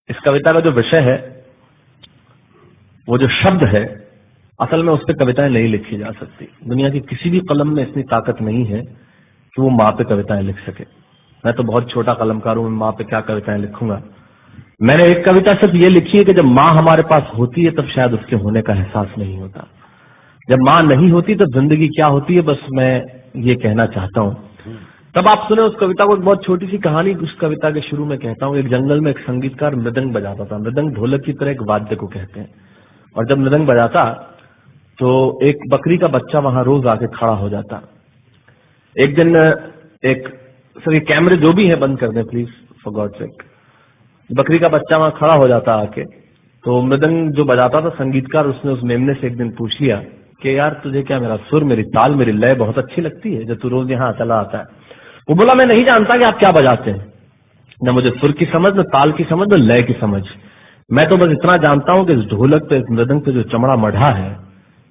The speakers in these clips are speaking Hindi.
इस कविता का जो विषय है, वो जो शब्द है, असल में उस पर कविताएं नहीं लिखी जा सकती। दुनिया की किसी भी कलम में इतनी ताकत नहीं है कि वो माँ पे कविताएं लिख सके। मैं तो बहुत छोटा कलमकार हूं, मैं माँ पे क्या कविताएं लिखूंगा। मैंने एक कविता सिर्फ ये लिखी है कि जब माँ हमारे पास होती है तब शायद उसके होने का एहसास नहीं होता। जब माँ नहीं होती तब जिंदगी क्या होती है, बस मैं ये कहना चाहता हूँ। तब आप सुने उस कविता को। एक बहुत छोटी सी कहानी उस कविता के शुरू में कहता हूँ। एक जंगल में एक संगीतकार मृदंग बजाता था। मृदंग ढोलक की तरह एक वाद्य को कहते हैं। और जब मृदंग बजाता तो एक बकरी का बच्चा वहां रोज आके खड़ा हो जाता। एक दिन एक सर ये कैमरे जो भी है बंद कर दें प्लीज, फॉर गॉड सेक। बकरी का बच्चा वहां खड़ा हो जाता आके। तो मृदंग जो बजाता था संगीतकार, उसने उस मेमने से एक दिन पूछ लिया कि यार तुझे क्या मेरा सुर, मेरी ताल, मेरी लय बहुत अच्छी लगती है जो तू रोज यहाँ चला आता है। वो बोला मैं नहीं जानता कि आप क्या बजाते हैं, न मुझे सुर की समझ, न ताल की समझ, न लय की समझ। मैं तो बस इतना जानता हूं कि इस ढोलक पे, इस मृदंग पे जो चमड़ा मढ़ा है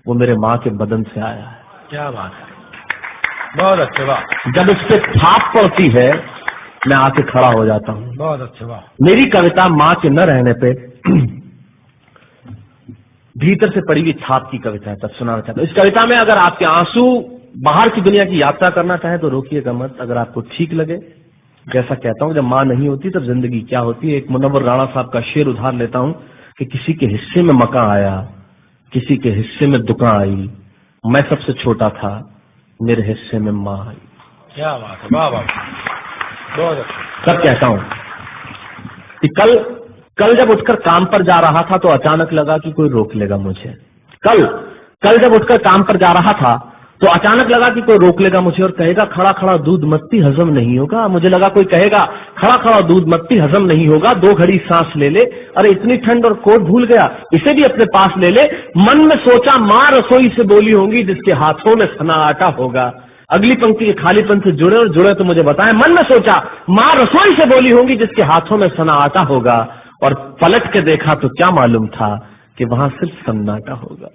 वो मेरे माँ के बदन से आया है। क्या बात है, बहुत अच्छे, वाह। जब उस पे थाप पड़ती है मैं आके खड़ा हो जाता हूँ। बहुत अच्छे, वाह। मेरी कविता माँ के न रहने पे भीतर से पड़ी हुई छाप की कविता है, तब सुनाना चाहता हूं। इस कविता में अगर आपके आंसू बाहर की दुनिया की यात्रा करना चाहे तो रोकिएगा मत। अगर आपको ठीक लगे, जैसा कहता हूं जब माँ नहीं होती तब जिंदगी क्या होती है। एक मुनव्वर राणा साहब का शेर उधार लेता हूं कि किसी के हिस्से में मकान आया, किसी के हिस्से में दुकान आई, मैं सबसे छोटा था, मेरे हिस्से में माँ आई। क्या बात है, वाह वाह, बहुत अच्छा। सब कहता हूं कि कल जब उठकर काम पर जा रहा था तो अचानक लगा कि कोई रोक लेगा मुझे। कल जब उठकर काम पर जा रहा था तो अचानक लगा कि कोई रोक लेगा मुझे और कहेगा खड़ा खड़ा दूध मत्ती हजम नहीं होगा। मुझे लगा कोई कहेगा खड़ा खड़ा दूध मत्ती हजम नहीं होगा, 2 घड़ी सांस ले ले, अरे इतनी ठंड और कोट भूल गया, इसे भी अपने पास ले ले। मन में सोचा माँ रसोई से बोली होंगी जिसके हाथों में सना आटा होगा। अगली पंक्ति के खालीपन से जुड़े और जुड़े तो मुझे बताएं। मन में सोचा माँ रसोई से बोली होंगी जिसके हाथों में सना आटा होगा, और पलट के देखा तो क्या मालूम था कि वहां सिर्फ सन्नाटा होगा।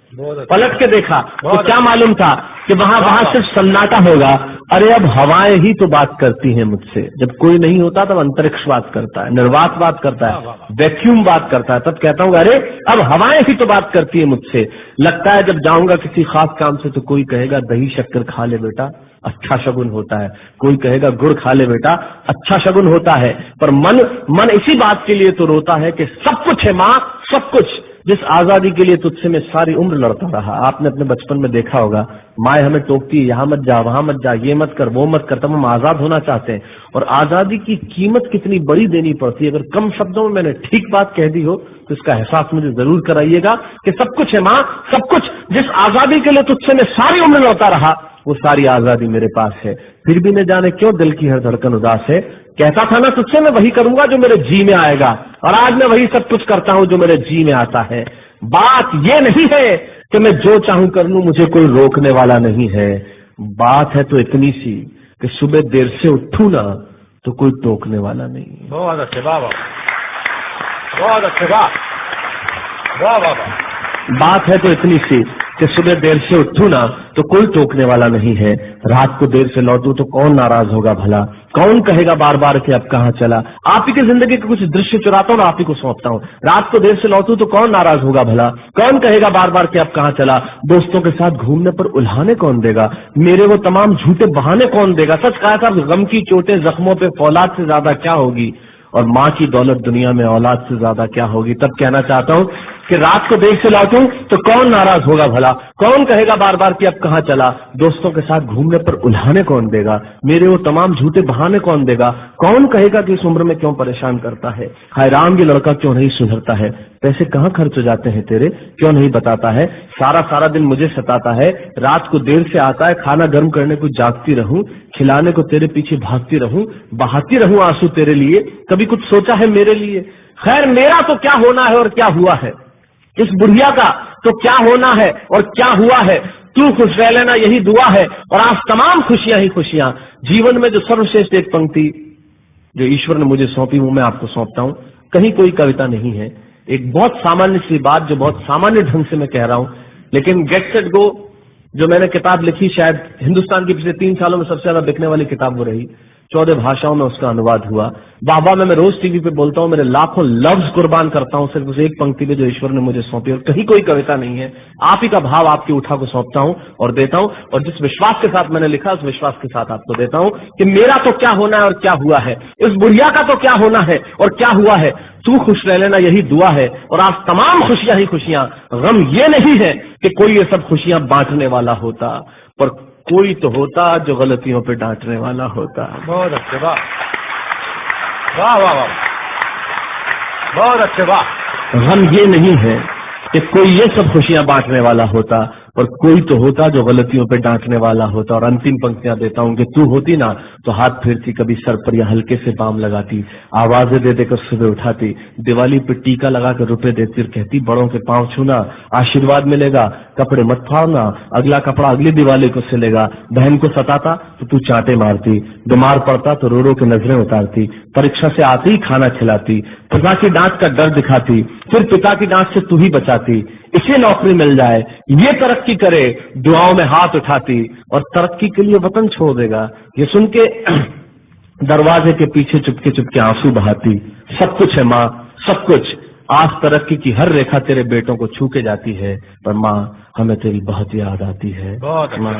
पलट के देखा तो क्या मालूम था कि वहां सिर्फ सन्नाटा होगा। अरे अब हवाएं ही तो बात करती हैं मुझसे। जब कोई नहीं होता तब अंतरिक्ष बात करता है, निर्वात बात करता है, वैक्यूम बात करता है। तब कहता हूँ अरे अब हवाएं ही तो बात करती है मुझसे। लगता है जब जाऊंगा किसी खास काम से तो कोई कहेगा दही शक्कर खा ले बेटा, अच्छा शगुन होता है। कोई कहेगा गुड़ खा ले बेटा, अच्छा शगुन होता है। पर मन इसी बात के लिए तो रोता है कि सब कुछ है माँ, सब कुछ, जिस आजादी के लिए तुझसे मैं सारी उम्र लड़ता रहा। आपने अपने बचपन में देखा होगा, माँ हमें टोकती है, यहाँ मत जा, वहां मत जा, ये मत कर, वो मत कर। तब हम आजाद होना चाहते हैं और आजादी की कीमत कितनी बड़ी देनी पड़ती है। अगर कम शब्दों में मैंने ठीक बात कह दी हो तो इसका एहसास मुझे जरूर कराइएगा कि सब कुछ है माँ, सब कुछ, जिस आजादी के लिए तुझसे मैं सारी उम्र लड़ता रहा वो सारी आजादी मेरे पास है। फिर भी न जाने क्यों दिल की हर धड़कन उदास है। कहता था ना तुझसे मैं वही करूंगा जो मेरे जी में आएगा, और आज मैं वही सब कुछ करता हूं जो मेरे जी में आता है। बात ये नहीं है कि मैं जो चाहूं कर लूं, मुझे कोई रोकने वाला नहीं है। बात है तो इतनी सी कि सुबह देर से उठूं ना तो कोई टोकने वाला नहीं है। बहुत अच्छे, वाह वाह, बहुत अच्छे, वाह वाह वाह वाह। बात है तो इतनी सी कि सुबह देर से उठूं ना तो कोई टोकने वाला नहीं है। रात को देर से लौटूं तो कौन नाराज होगा भला, कौन कहेगा बार बार कि अब कहाँ चला। आप ही की जिंदगी के कुछ दृश्य चुराता हूँ और आप ही को सौंपता हूँ। रात को देर से लौटूं तो कौन नाराज होगा भला, कौन कहेगा बार बार कि अब कहाँ चला। दोस्तों के साथ घूमने पर उल्हाने कौन देगा, मेरे वो तमाम झूठे बहाने कौन देगा। सच कहा था, गम की चोटें जख्मों पे फौलाद से ज्यादा क्या होगी, और माँ की दौलत दुनिया में औलाद से ज्यादा क्या होगी। तब कहना चाहता हूँ कि रात को देर से लौटूं तो कौन नाराज होगा भला, कौन कहेगा बार बार कि अब कहाँ चला। दोस्तों के साथ घूमने पर उल्हाने कौन देगा, मेरे वो तमाम झूठे बहाने कौन देगा। कौन कहेगा कि इस उम्र में क्यों परेशान करता है। हाय राम ये लड़का क्यों नहीं सुधरता है, पैसे कहाँ खर्च हो जाते हैं तेरे, क्यों नहीं बताता है। सारा दिन मुझे सताता है, रात को देर से आता है, खाना गर्म करने को जागती रहूं, खिलाने को तेरे पीछे भागती रहूं, बहाती रहूं आंसू तेरे लिए, कभी कुछ सोचा है मेरे लिए। खैर मेरा तो क्या होना है और क्या हुआ है, इस बुढ़िया का तो क्या होना है और क्या हुआ है। तू खुश रह लेना यही दुआ है, और आज तमाम खुशियां ही खुशियां। जीवन में जो सर्वश्रेष्ठ एक पंक्ति जो ईश्वर ने मुझे सौंपी वो मैं आपको सौंपता हूं। कहीं कोई कविता नहीं है, एक बहुत सामान्य सी बात जो बहुत सामान्य ढंग से मैं कह रहा हूं। लेकिन गेट सेट गो जो मैंने किताब लिखी, शायद हिंदुस्तान की पिछले 3 सालों में सबसे ज्यादा बिकने वाली किताब वो रही, 14 भाषाओं में उसका अनुवाद हुआ। बाबा में मैं रोज टीवी पे बोलता हूँ, मेरे लाखों लफ्ज कुर्बान करता हूँ सिर्फ उस एक पंक्ति पे जो ईश्वर ने मुझे सौंपी, और कहीं कोई कविता नहीं है, आप ही का भाव आपकी उठा को सौंपता हूँ और देता हूँ, और जिस विश्वास के साथ मैंने लिखा उस विश्वास के साथ आपको देता हूँ कि मेरा तो क्या होना है और क्या हुआ है, इस बुढ़िया का तो क्या होना है और क्या हुआ है, तू खुश रह लेना यही दुआ है। और आज तमाम खुशियां ही खुशियां, गम ये नहीं है कि कोई ये सब खुशियां बांटने वाला होता, पर कोई तो होता जो गलतियों पे डांटने वाला होता। बहुत अच्छे, वाह वाह वाह वाह, बहुत अच्छे, वाह। गम ये नहीं है कि कोई ये सब खुशियां बांटने वाला होता, पर कोई तो होता जो गलतियों पे डांटने वाला होता। और अंतिम पंक्तियां देता हूं कि तू होती ना तो हाथ फेरती, कभी सर पर या हल्के से बाम लगाती, आवाजें दे देकर सुबह उठाती, दिवाली पे टीका लगाकर रुपए देती और कहती बड़ों के पांव छूना आशीर्वाद मिलेगा, कपड़े मत फाड़ना, अगला कपड़ा अगली दिवाली को सिलेगा। बहन को सताता तो तू चांटे मारती, बीमार पड़ता तो रो रो के नजरें उतारती, परीक्षा से आते ही खाना खिलाती, पिता की डांट का डर दिखाती, फिर पिता की डांट से तू ही बचाती, इसे नौकरी मिल जाए, ये तरक्की करे, दुआओं में हाथ उठाती, और तरक्की के लिए वतन छोड़ देगा, ये सुन के दरवाजे के पीछे चुपके चुपके आंसू बहाती। सब कुछ है माँ, सब कुछ, आज तरक्की की हर रेखा तेरे बेटों को छू के जाती है, पर माँ हमें तेरी बहुत याद आती है। बहुत माँ